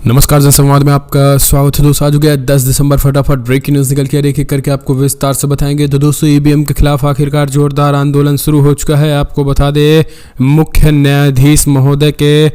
नमस्कार, जनसंवाद में आपका स्वागत है दोस्तों। आज हो गया 10 दिसंबर। फटाफट ब्रेकिंग न्यूज़ निकल के एक एक करके आपको विस्तार से बताएंगे। तो दोस्तों, ईवीएम के खिलाफ आखिरकार जोरदार आंदोलन शुरू हो चुका है। आपको बता दें, मुख्य न्यायाधीश महोदय के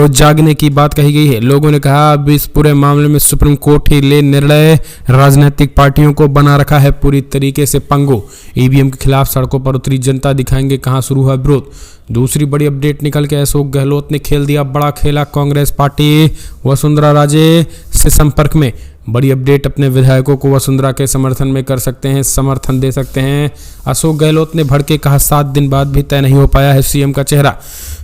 जागने की बात कही गई है। लोगों ने कहा अब इस पूरे मामले में सुप्रीम कोर्ट ही ले निर्णय। राजनीतिक पार्टियों को बना रखा है पूरी तरीके से पंगु। ईवीएम के खिलाफ सड़कों पर उतरी जनता, दिखाएंगे कहां शुरू हुआ विरोध। दूसरी बड़ी अपडेट निकल के अशोक गहलोत ने खेल दिया बड़ा खेला। कांग्रेस पार्टी वसुंधरा राजे से संपर्क में। बड़ी अपडेट, अपने विधायकों को वसुंधरा के समर्थन में कर सकते हैं, समर्थन दे सकते हैं। अशोक गहलोत ने भड़के, कहा 7 दिन बाद भी तय नहीं हो पाया है सीएम का चेहरा।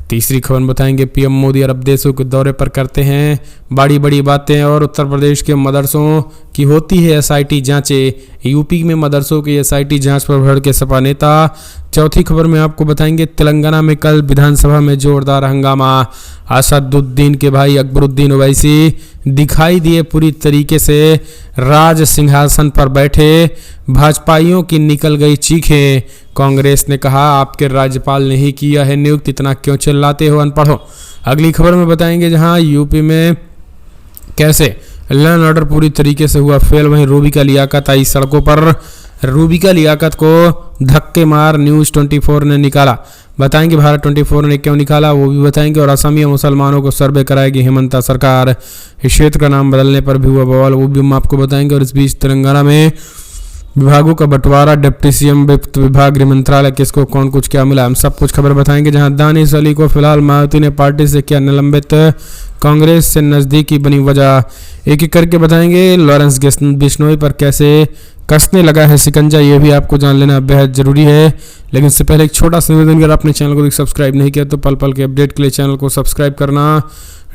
तीसरी खबर बताएंगे, पीएम मोदी अरब देशों के दौरे पर करते हैं बड़ी बड़ी बातें। और उत्तर प्रदेश के मदरसों की होती है एसआईटी जांचें। यूपी में मदरसों की एसआईटी जांच पर भड़के सपा नेता। चौथी खबर में आपको बताएंगे, तेलंगाना में कल विधानसभा में जोरदार हंगामा। असदुद्दीन के भाई अकबरुद्दीन ओवैसी दिखाई दिए पूरी तरीके से राज सिंहासन पर बैठे। भाजपाइयों की निकल गई चीखें। कांग्रेस ने कहा आपके राज्यपाल ने ही किया है नियुक्त, इतना क्यों चिल्लाते हो अनपढ़ो। अगली खबर में बताएंगे, जहां यूपी में कैसे लॉ एंड ऑर्डर पूरी तरीके से हुआ फेल, वहीं रूबिका लियाकत आई सड़कों पर। रूबिका लियाकत को धक्के मार न्यूज़ 24 ने निकाला। बताएंगे भारत 24 ने क्यों निकाला, वो भी बताएंगे। और असमिया मुसलमानों को सर्वे कराएगी हेमंता सरकार। इस क्षेत्र का नाम बदलने पर भी हुआ बवाल, वो भी हम आपको बताएंगे। और इस बीच तेलंगाना में विभागों का बंटवारा, डिप्टी सीएम वित्त विभाग, गृह मंत्रालय, किसको कौन कुछ क्या मिला, हम सब कुछ खबर बताएंगे। जहां दानिश अली को फिलहाल मायावती ने पार्टी से किया निलंबित, कांग्रेस से नजदीकी बनी वजह। एक एक करके बताएंगे। लॉरेंस बिश्नोई पर कैसे कसने लगा है शिकंजा, ये भी आपको जान लेना बेहद जरूरी है। लेकिन इससे पहले एक छोटा सा निवेदन, अगर आपने चैनल को सब्सक्राइब नहीं किया तो पल पल के अपडेट के लिए चैनल को सब्सक्राइब करना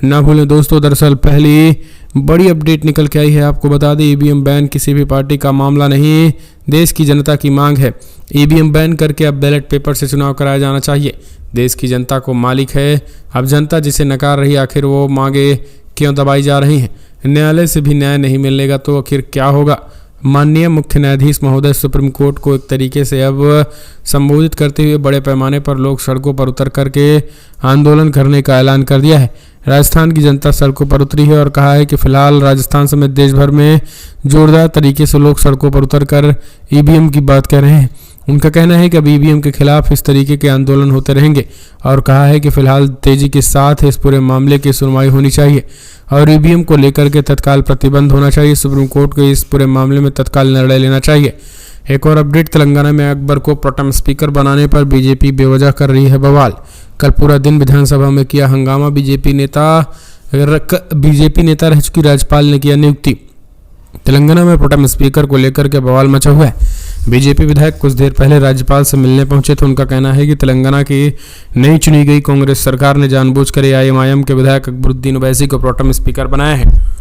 ना भूलें दोस्तों। दरअसल पहली बड़ी अपडेट निकल के आई है, आपको बता दें ईवीएम बैन किसी भी पार्टी का मामला नहीं, देश की जनता की मांग है। ईवीएम बैन करके अब बैलेट पेपर से चुनाव कराया जाना चाहिए। देश की जनता को मालिक है, अब जनता जिसे नकार रही आखिर वो मांगे क्यों दबाई जा रही हैं। न्यायालय से भी न्याय नहीं मिलेगा तो आखिर क्या होगा। माननीय मुख्य न्यायाधीश महोदय सुप्रीम कोर्ट को एक तरीके से अब संबोधित करते हुए बड़े पैमाने पर लोग सड़कों पर उतर करके आंदोलन करने का ऐलान कर दिया है। राजस्थान की जनता सड़कों पर उतरी है और कहा है कि फिलहाल राजस्थान समेत देश भर में जोरदार तरीके से लोग सड़कों पर उतरकर ईवीएम की बात कह रहे हैं। उनका कहना है कि अब ईवीएम के खिलाफ इस तरीके के आंदोलन होते रहेंगे और कहा है कि फिलहाल तेजी के साथ इस पूरे मामले की सुनवाई होनी चाहिए और ईवीएम को लेकर के तत्काल प्रतिबंध होना चाहिए। सुप्रीम कोर्ट को इस पूरे मामले में तत्काल निर्णय लेना चाहिए। एक और अपडेट, तेलंगाना में अकबर को प्रोटेम स्पीकर बनाने पर बीजेपी बेवजह कर रही है बवाल। कल पूरा दिन विधानसभा में किया हंगामा। बीजेपी नेता रह चुकी राज्यपाल ने किया नियुक्ति। तेलंगाना में प्रोटेम स्पीकर को लेकर के बवाल मचा हुआ है। बीजेपी विधायक कुछ देर पहले राज्यपाल से मिलने पहुंचे तो उनका कहना है कि तेलंगाना की नई चुनी गई कांग्रेस सरकार ने जानबूझकर एआईएमआईएम के विधायक अकबरुद्दीन ओवैसी को प्रोटेम स्पीकर बनाया है।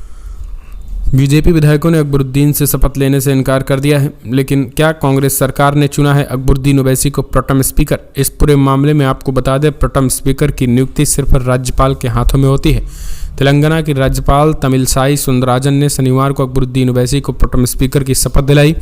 बीजेपी विधायकों ने अकबरुद्दीन से शपथ लेने से इनकार कर दिया है। लेकिन क्या कांग्रेस सरकार ने चुना है अकबरुद्दीन ओवैसी को प्रोटेम स्पीकर? इस पूरे मामले में आपको बता दें, प्रोटेम स्पीकर की नियुक्ति सिर्फ राज्यपाल के हाथों में होती है। तेलंगाना की राज्यपाल तमिलसाई सुंदरराजन ने शनिवार को अकबरुद्दीन ओवैसी को प्रोटेम स्पीकर की शपथ दिलाई।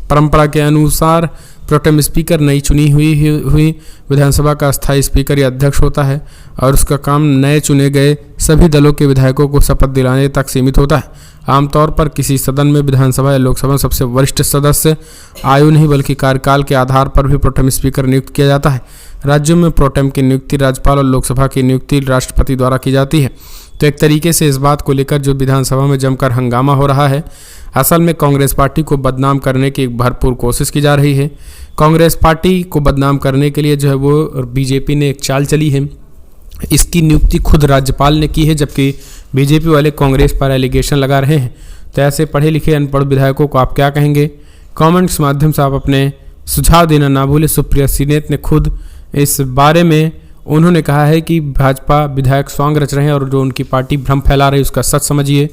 परंपरा के अनुसार प्रोटेम स्पीकर नई चुनी हुई विधानसभा का स्थायी स्पीकर या अध्यक्ष होता है और उसका काम नए चुने गए सभी दलों के विधायकों को शपथ दिलाने तक सीमित होता है। आमतौर पर किसी सदन में विधानसभा या लोकसभा सबसे वरिष्ठ सदस्य आयु नहीं बल्कि कार्यकाल के आधार पर भी प्रोटेम स्पीकर नियुक्त किया जाता है। राज्यों में प्रोटेम की नियुक्ति राज्यपाल और लोकसभा की नियुक्ति राष्ट्रपति द्वारा की जाती है। तो एक तरीके से इस बात को लेकर जो विधानसभा में जमकर हंगामा हो रहा है, असल में कांग्रेस पार्टी को बदनाम करने की एक भरपूर कोशिश की जा रही है। कांग्रेस पार्टी को बदनाम करने के लिए जो है वो बीजेपी ने एक चाल चली है। इसकी नियुक्ति खुद राज्यपाल ने की है, जबकि बीजेपी वाले कांग्रेस पर एलिगेशन लगा रहे हैं। तो ऐसे पढ़े लिखे अनपढ़ विधायकों को आप क्या कहेंगे? कमेंट्स माध्यम से आप अपने सुझाव देना ना भूलें। सुप्रिया सीनेत ने खुद इस बारे में उन्होंने कहा है कि भाजपा विधायक सॉन्ग रच रहे हैं और जो उनकी पार्टी भ्रम फैला रही है उसका सच समझिए,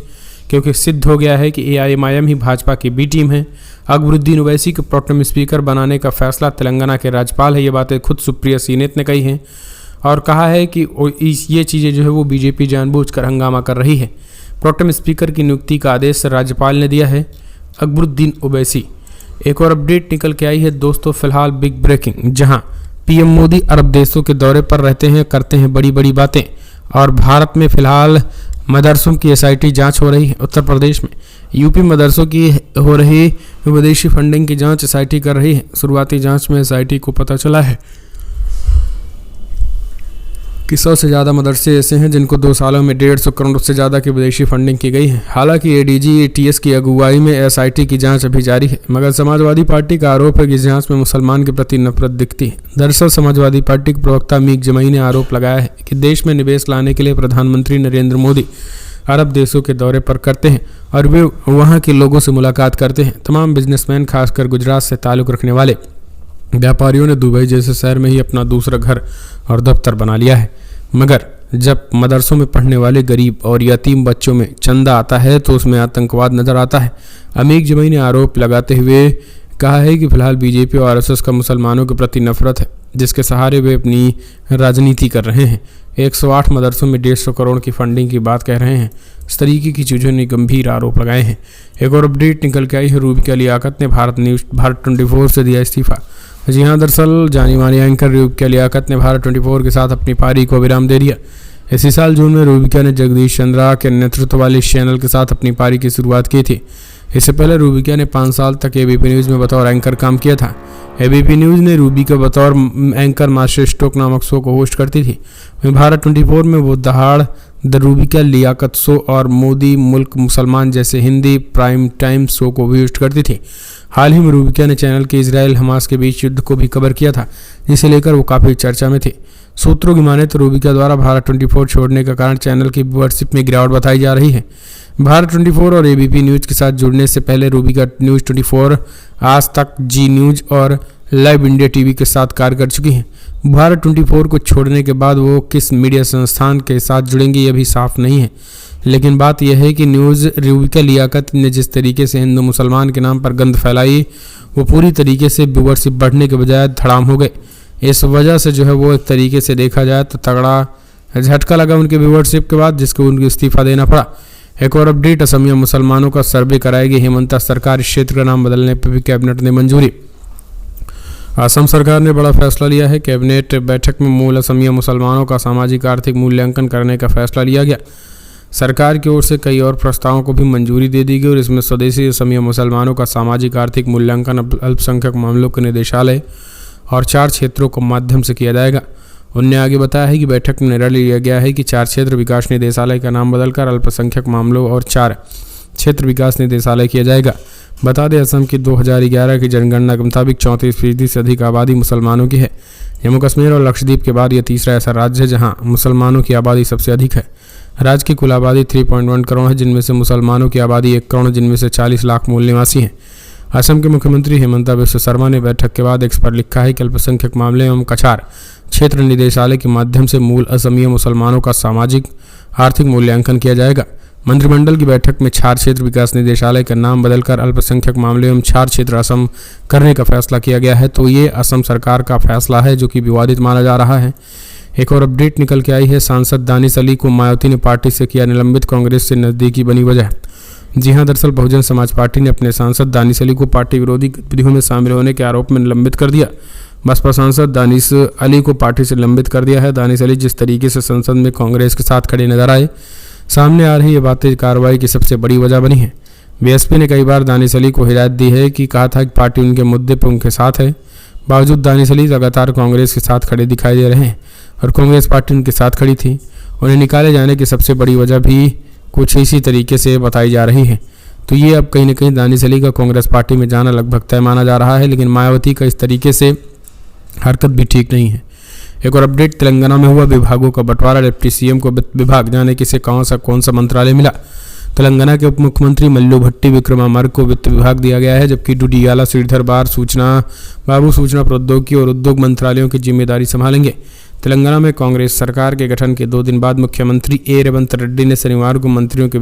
क्योंकि सिद्ध हो गया है कि एआईएमआईएम ही भाजपा की बी टीम है। अकबरुद्दीन ओवैसी को प्रोटेम स्पीकर बनाने का फैसला तेलंगाना के राज्यपाल है। ये बातें खुद सुप्रिया सीनेत ने कही हैं और कहा है कि ये चीज़ें जो है वो बीजेपी जानबूझकर हंगामा कर रही है। प्रोटेम स्पीकर की नियुक्ति का आदेश राज्यपाल ने दिया है अकबरुद्दीन ओवैसी। एक और अपडेट निकल के आई है दोस्तों, फिलहाल बिग ब्रेकिंग, जहां पीएम मोदी अरब देशों के दौरे पर रहते हैं, करते हैं बड़ी बड़ी बातें और भारत में फिलहाल मदरसों की एसआईटी जांच हो रही है। उत्तर प्रदेश में यूपी मदरसों की हो रही विदेशी फंडिंग की जांच एसआईटी कर रही है। शुरुआती जांच में एसआईटी को पता चला है कि 100 से ज़्यादा मदरसे ऐसे हैं जिनको 2 सालों में 150 करोड़ से ज़्यादा की विदेशी फंडिंग की गई है। हालांकि एडीजी एटीएस की अगुवाई में एसआईटी की जांच अभी जारी है, मगर समाजवादी पार्टी का आरोप है कि इस जांच में मुसलमान के प्रति नफरत दिखती है। दरअसल समाजवादी पार्टी के प्रवक्ता मीक जमई ने आरोप लगाया है कि देश में निवेश लाने के लिए प्रधानमंत्री नरेंद्र मोदी अरब देशों के दौरे पर करते हैं और वे वहाँ के लोगों से मुलाकात करते हैं। तमाम बिजनेसमैन, खासकर गुजरात से ताल्लुक़ रखने वाले व्यापारियों ने दुबई जैसे शहर में ही अपना दूसरा घर और दफ्तर बना लिया है, मगर जब मदरसों में पढ़ने वाले गरीब और यतीम बच्चों में चंदा आता है तो उसमें आतंकवाद नजर आता है। अमीक जमई ने आरोप लगाते हुए कहा है कि फिलहाल बीजेपी और आरएसएस का मुसलमानों के प्रति नफरत है, जिसके सहारे वे अपनी राजनीति कर रहे हैं। 108 मदरसों में 150 करोड़ की फंडिंग की बात कह रहे हैं। इस तरीके की चीज़ों ने गंभीर आरोप लगाए हैं। एक और अपडेट निकल के आई है, रूबिका लियाकत ने भारत 24 से दिया इस्तीफा। जी हाँ, दरअसल जानी मानी एंकर रूबिका लियाकत ने भारत 24 के साथ अपनी पारी को विराम दे दिया। इसी साल जून में रूबिका ने जगदीश चंद्रा के नेतृत्व वाले इस चैनल के साथ अपनी पारी की शुरुआत की थी। इससे पहले रूबिका ने 5 साल तक एबीपी न्यूज़ में बतौर एंकर काम किया था। एबीपी न्यूज़ ने रूबिका बतौर एंकर मास्टर स्ट्रोक नामक शो को होस्ट करती थी। वहीं भारत 24 में वो दहाड़, द रूबिका लियाकत शो और मोदी मुल्क मुसलमान जैसे हिंदी प्राइम टाइम शो को भी होस्ट करती थी। हाल ही में रूबिका ने चैनल के इजराइल हमास के बीच युद्ध को भी कवर किया था, जिसे लेकर वो काफ़ी चर्चा में थी। सूत्रों की माने तो रूबिका द्वारा भारत 24 छोड़ने का कारण चैनल की व्यूअरशिप में गिरावट बताई जा रही है। भारत 24 और एबीपी न्यूज़ के साथ जुड़ने से पहले रूबिका न्यूज़ 24, आज तक, जी न्यूज़ और लाइव इंडिया टीवी के साथ कार्य कर चुकी हैं। भारत 24 को छोड़ने के बाद वो किस मीडिया संस्थान के साथ जुड़ेंगी ये भी साफ नहीं है, लेकिन बात यह है कि न्यूज़ रूबिका लियाकत ने जिस तरीके से हिंदू मुसलमान के नाम पर गंद फैलाई, वो पूरी तरीके से व्यूअरशिप बढ़ने के बजाय धड़ाम हो गए। इस वजह से जो है वो एक तरीके से देखा जाए तो तगड़ा झटका लगा उनके व्यूअरशिप के बाद, जिसको उनको इस्तीफा देना पड़ा। एक और अपडेट, असमिया मुसलमानों का सर्वे कराएगी हेमंता सरकार, इस क्षेत्र का नाम बदलने पर भी कैबिनेट ने मंजूरी। असम सरकार ने बड़ा फैसला लिया है। कैबिनेट बैठक में मूल असमिया मुसलमानों का सामाजिक आर्थिक मूल्यांकन करने का फैसला लिया गया। सरकार की ओर से कई और प्रस्तावों को भी मंजूरी दे दी गई और इसमें स्वदेशी असमिया मुसलमानों का सामाजिक आर्थिक मूल्यांकन अल्पसंख्यक मामलों के निदेशालय और 4 क्षेत्रों के माध्यम से किया जाएगा। उन्होंने आगे बताया है कि बैठक में निर्णय लिया गया है कि 4 क्षेत्र विकास निदेशालय का नाम बदलकर अल्पसंख्यक मामलों और 4 क्षेत्र विकास निदेशालय किया जाएगा। बता दें, असम की 2011 की जनगणना के मुताबिक 34% से अधिक आबादी मुसलमानों की है। जम्मू कश्मीर और लक्षद्वीप के बाद यह तीसरा ऐसा राज्य है जहां मुसलमानों की आबादी सबसे अधिक है। राज्य की कुल आबादी 3.1 करोड़ है, जिनमें से मुसलमानों की आबादी 1 करोड़, जिनमें से 40 लाख मूल निवासी हैं। असम के मुख्यमंत्री हेमंता बिस्वा शर्मा ने बैठक के बाद एक्स पर लिखा है कि अल्पसंख्यक मामले एवं कछार क्षेत्र निदेशालय के माध्यम से मूल असमिया मुसलमानों का सामाजिक आर्थिक मूल्यांकन किया जाएगा। मंत्रिमंडल की बैठक में 4 क्षेत्र विकास निदेशालय का नाम बदलकर अल्पसंख्यक मामले एवं 4 क्षेत्र असम करने का फैसला किया गया है। तो ये असम सरकार का फैसला है जो कि विवादित माना जा रहा है। एक और अपडेट निकल के आई है, सांसद दानिश अली को मायावती ने पार्टी से किया निलंबित, कांग्रेस से नजदीकी बनी वजह। जी हां, दरअसल बहुजन समाज पार्टी ने अपने सांसद दानिश अली को पार्टी विरोधी गतिविधियों में शामिल होने के आरोप में निलंबित कर दिया। बसपा सांसद दानिश अली को पार्टी से निलंबित कर दिया है। दानिश अली जिस तरीके से संसद में कांग्रेस के साथ खड़े नजर आए, सामने आ रही ये बातें कार्रवाई की सबसे बड़ी वजह बनी है। बीएसपी ने कई बार दानिश अली को हिदायत दी है कि कहा था कि पार्टी उनके मुद्दे पर उनके साथ है। बावजूद दानिश अली लगातार कांग्रेस के साथ खड़े दिखाई दे रहे हैं और कांग्रेस पार्टी उनके साथ खड़ी थी। उन्हें निकाले जाने की सबसे बड़ी वजह भी कुछ इसी तरीके से बताई जा रही है। तो ये अब कहीं ना कहीं दानिश अली का कांग्रेस पार्टी में जाना लगभग तय माना जा रहा है, लेकिन मायावती का इस तरीके से हरकत भी ठीक नहीं है। एक और अपडेट, तेलंगाना में हुआ विभागों का बंटवारा, डिप्टी सीएम को वित्त विभाग, जाने किसे कौन सा मंत्रालय मिला। तेलंगाना के उप मुख्यमंत्री मल्लू भट्टी विक्रमार्क को वित्त विभाग दिया गया है, जबकि डुडियाला श्रीधर बाबू सूचना प्रौद्योगिकी और उद्योग मंत्रालयों की जिम्मेदारी संभालेंगे। तेलंगाना में कांग्रेस सरकार के गठन के 2 दिन बाद मुख्यमंत्री रेवंत रेड्डी ने शनिवार को मंत्रियों के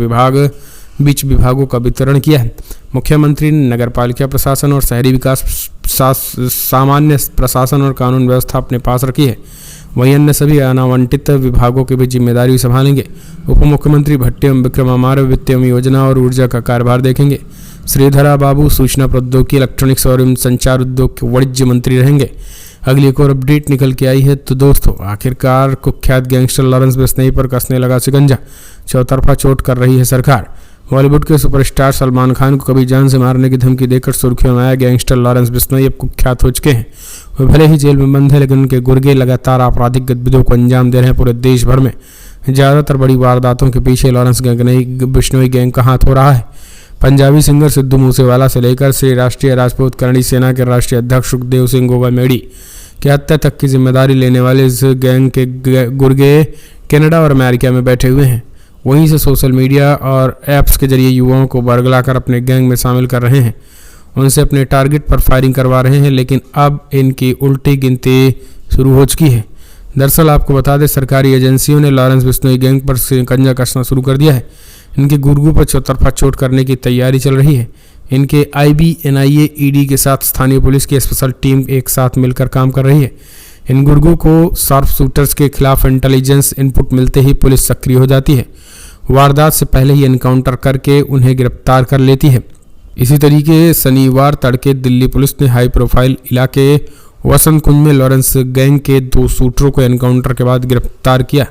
बीच विभागों का वितरण किया है। मुख्यमंत्री ने नगरपालिका प्रशासन और शहरी विकास, सामान्य प्रशासन और कानून व्यवस्था अपने पास रखी है। वहीं अन्य सभी अनावंटित विभागों की भी जिम्मेदारी संभालेंगे। उप मुख्यमंत्री भट्टी एवं विक्रमार्क वित्त एवं योजना और ऊर्जा का कार्यभार देखेंगे। श्रीधरा बाबू सूचना प्रौद्योगिकी, इलेक्ट्रॉनिक्स और संचार उद्योग के वाणिज्य मंत्री रहेंगे। अगली एक और अपडेट निकल के आई है। तो दोस्तों आखिरकार कुख्यात गैंगस्टर लॉरेंस बिश्नोई पर कसने लगा शिकंजा, चौतरफा चोट कर रही है सरकार। बॉलीवुड के सुपरस्टार सलमान खान को कभी जान से मारने की धमकी देकर सुर्खियों में आया गैंगस्टर लॉरेंस बिश्नोई अब कुख्यात हो चुके हैं। वे भले ही जेल में बंद है, लेकिन उनके गुर्गे लगातार आपराधिक गतिविधियों को अंजाम दे रहे हैं। पूरे देश भर में ज़्यादातर बड़ी वारदातों के पीछे लॉरेंस बिश्नोई गैंग का हाथ हो रहा है। पंजाबी सिंगर सिद्धू मूसेवाला से लेकर श्री राष्ट्रीय राजपूत करणी सेना के राष्ट्रीय अध्यक्ष सुखदेव सिंह गोगामेडी की हत्या तक की जिम्मेदारी लेने वाले इस गैंग के गुर्गे कनाडा और अमेरिका में बैठे हुए हैं। वहीं से सोशल मीडिया और ऐप्स के जरिए युवाओं को बरगलाकर अपने गैंग में शामिल कर रहे हैं, उनसे अपने टारगेट पर फायरिंग करवा रहे हैं। लेकिन अब इनकी उल्टी गिनती शुरू हो चुकी है। दरअसल आपको बता दें, सरकारी एजेंसियों ने लॉरेंस बिश्नोई गैंग पर शिकंजा कसना शुरू कर दिया है। इनके गुर्गों पर चौतरफा चोट करने की तैयारी चल रही है। इनके IB, NIA, ED के साथ स्थानीय पुलिस की स्पेशल टीम एक साथ मिलकर काम कर रही है। इन गुर्गों को शार्प शूटर्स के खिलाफ इंटेलिजेंस इनपुट मिलते ही पुलिस सक्रिय हो जाती है। वारदात से पहले ही एनकाउंटर करके उन्हें गिरफ्तार कर लेती है। इसी तरीके शनिवार तड़के दिल्ली पुलिस ने हाई प्रोफाइल इलाके वसंत कुंज में लॉरेंस गैंग के 2 शूटरों को एनकाउंटर के बाद गिरफ्तार किया।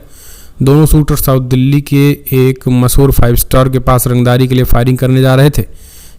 दोनों शूटर साउथ दिल्ली के एक मशहूर 5 स्टार के पास रंगदारी के लिए फायरिंग करने जा रहे थे।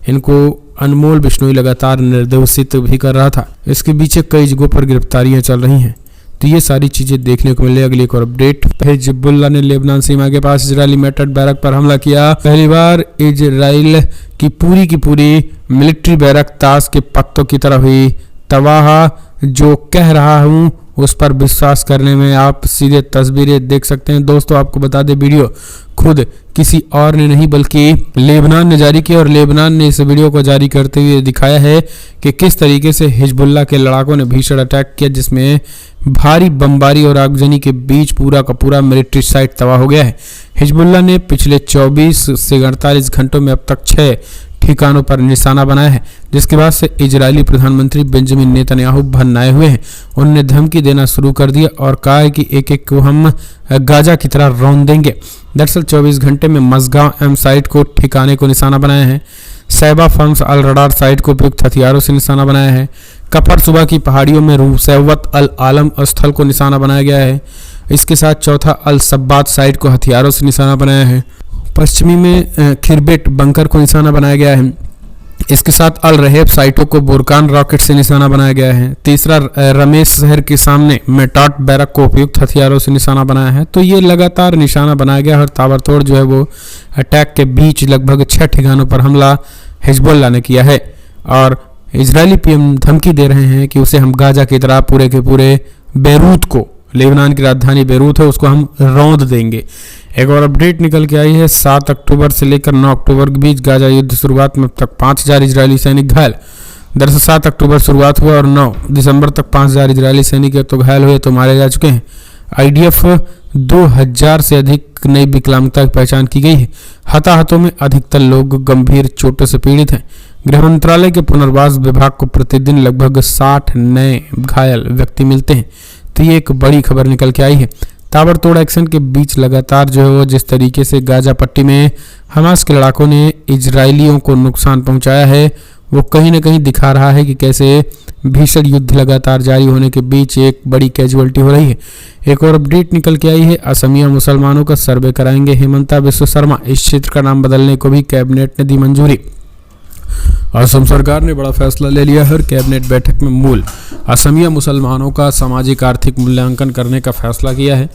इनको अनमोल बिश्नोई लगातार निर्देशित भी कर रहा था। इसके पीछे कई जगहों पर गिरफ्तारियां चल रही हैं। तो ये सारी चीजें देखने को मिले। अगली एक और अपडेट, हिजबुल्लाह ने लेबनान सीमा के पास इजरायली मेटड बैरक पर हमला किया। पहली बार इजराइल की पूरी मिलिट्री बैरक ताश के पत्तों की तरह हुई तबाह। जो कह रहा हूं उस पर विश्वास करने में आप सीधे तस्वीरें देख सकते हैं। दोस्तों आपको बता दें, वीडियो खुद किसी और ने नहीं बल्कि लेबनान ने जारी किया और लेबनान ने इस वीडियो को जारी करते हुए दिखाया है कि किस तरीके से हिजबुल्लाह के लड़ाकों ने भीषण अटैक किया, जिसमें भारी बमबारी और आगजनी के बीच पूरा का पूरा मिलिट्री साइट तबाह हो गया है। हिजबुल्लाह ने पिछले 24 से 48 घंटों में अब तक 6 ठिकानों पर निशाना बनाया है, जिसके बाद से इजरायली प्रधानमंत्री बेंजामिन नेतन्याहू भन्नाए हुए हैं। उन्होंने धमकी देना शुरू कर दिया और कहा है कि एक को हम गाजा की तरह रौंद देंगे। दरअसल 24 घंटे में मजगांव एम साइट को ठिकाने को निशाना बनाया है। सैबा फर्म्स अल रडार साइट को उपयुक्त हथियारों से निशाना बनाया है। कफर सुबह की पहाड़ियों में रूसैवत अल आलम स्थल को निशाना बनाया गया है। इसके साथ चौथा अल सब्बात साइट को हथियारों से निशाना बनाया है। पश्चिमी में खिरबेट बंकर को निशाना बनाया गया है। इसके साथ अल रहेब साइटों को बुरकान रॉकेट से निशाना बनाया गया है। तीसरा रमेश शहर के सामने मेटाट बैरक को उपयुक्त हथियारों से निशाना बनाया है। तो ये लगातार निशाना बनाया गया और ताबड़तोड़ जो है वो अटैक के बीच लगभग 6 ठिकानों पर हमला हिजबुल्लाह ने किया है। और इजरायली PM धमकी दे रहे हैं कि उसे हम गाजा की तरह पूरे के पूरे बेरूत को, लेबनान की राजधानी बेरूत है, उसको हम रौंद देंगे। एक और अपडेट निकल के आई है। 7 अक्टूबर से लेकर 9 अक्टूबर के बीच गाजा युद्ध शुरुआत में अब तक 5000 इजरायली सैनिक घायल। दरअसल 7 अक्टूबर शुरुआत हुआ और 9 दिसंबर तक 5000 इजरायली सैनिक तो घायल हुए तो मारे जा चुके हैं। IDF 2000 से अधिक नई विकलांगता की पहचान की गई है। हताहतों में अधिकतर लोग गंभीर चोटों से पीड़ित हैं। गृह मंत्रालय के पुनर्वास विभाग को प्रतिदिन लगभग 60 नए घायल व्यक्ति मिलते हैं। तो ये एक बड़ी खबर निकल के आई है। ताबड़तोड़ एक्शन के बीच लगातार जो है वो जिस तरीके से गाजा पट्टी में हमास के लड़ाकों ने इजरायलियों को नुकसान पहुंचाया है, वो कहीं ना कहीं दिखा रहा है कि कैसे भीषण युद्ध लगातार जारी होने के बीच एक बड़ी कैजुअलिटी हो रही है। एक और अपडेट निकल के आई है। असमिया मुसलमानों का सर्वे कराएंगे हेमंता बिस्वा शर्मा। इस क्षेत्र का नाम बदलने को भी कैबिनेट ने दी मंजूरी। असम सरकार ने बड़ा फैसला ले लिया है। कैबिनेट बैठक में मूल असमिया मुसलमानों का सामाजिक आर्थिक मूल्यांकन करने का फैसला किया है।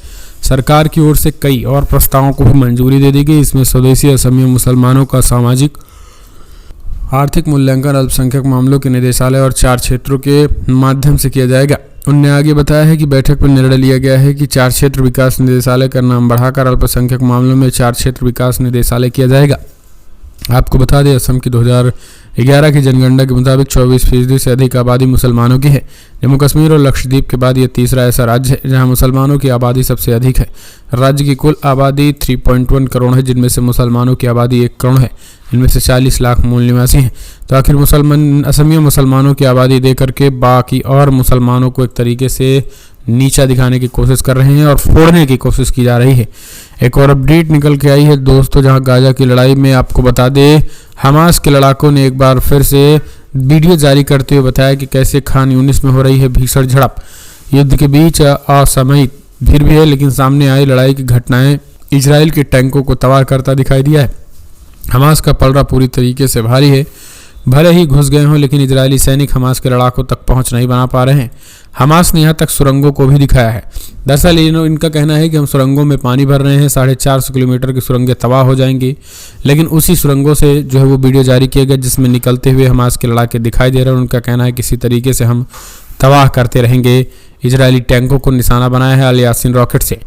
सरकार की ओर से कई और प्रस्तावों को भी मंजूरी दे दी गई। इसमें स्वदेशी असमिया मुसलमानों का सामाजिक आर्थिक मूल्यांकन अल्पसंख्यक मामलों के निदेशालय और 4 क्षेत्रों के माध्यम से किया जाएगा। उन्होंने आगे बताया है कि बैठक में निर्णय लिया गया है कि 4 क्षेत्र विकास निदेशालय का नाम बढ़ाकर अल्पसंख्यक मामलों में 4 क्षेत्र विकास निदेशालय किया जाएगा। आपको बता दें, असम की 2011 की जनगणना के मुताबिक 24% से अधिक आबादी मुसलमानों की है। जम्मू कश्मीर और लक्षद्वीप के बाद यह तीसरा ऐसा राज्य है जहां मुसलमानों की आबादी सबसे अधिक है। राज्य की कुल आबादी 3.1 करोड़ है, जिनमें से मुसलमानों की आबादी 1 करोड़ है। इनमें से 40 लाख मूल निवासी हैं। तो आखिर असमिया मुसलमानों की आबादी दे करके बाकी और मुसलमानों को एक तरीके से नीचा दिखाने की कोशिश कर रहे हैं और फोड़ने की कोशिश की जा रही है। एक और अपडेट निकल के आई है दोस्तों, जहां गाजा की लड़ाई में आपको बता दें, हमास के लड़ाकों ने एक बार फिर से वीडियो जारी करते हुए बताया कि कैसे खान यूनिस में हो रही है भीषण झड़प। युद्ध के बीच असामयिक भीड़ भी है, लेकिन सामने आई लड़ाई की घटनाएं इजराइल के टैंकों को तबाह करता दिखाई दिया है। हमास का पलड़ा पूरी तरीके से भारी है। भले ही घुस गए हों, लेकिन इजरायली सैनिक हमास के लड़ाकों तक पहुंच नहीं बना पा रहे हैं। हमास ने यहाँ तक सुरंगों को भी दिखाया है। दरअसल इनका कहना है कि हम सुरंगों में पानी भर रहे हैं, 450 किलोमीटर की सुरंगें तबाह हो जाएंगी। लेकिन उसी सुरंगों से जो है वो वीडियो जारी किया गया जिसमें निकलते हुए हमास के लड़ाके दिखाई दे रहे हैं। उनका कहना है किसी तरीके से हम तबाह करते रहेंगे। इजरायली टैंकों को निशाना बनाया है अल यासीन रॉकेट से।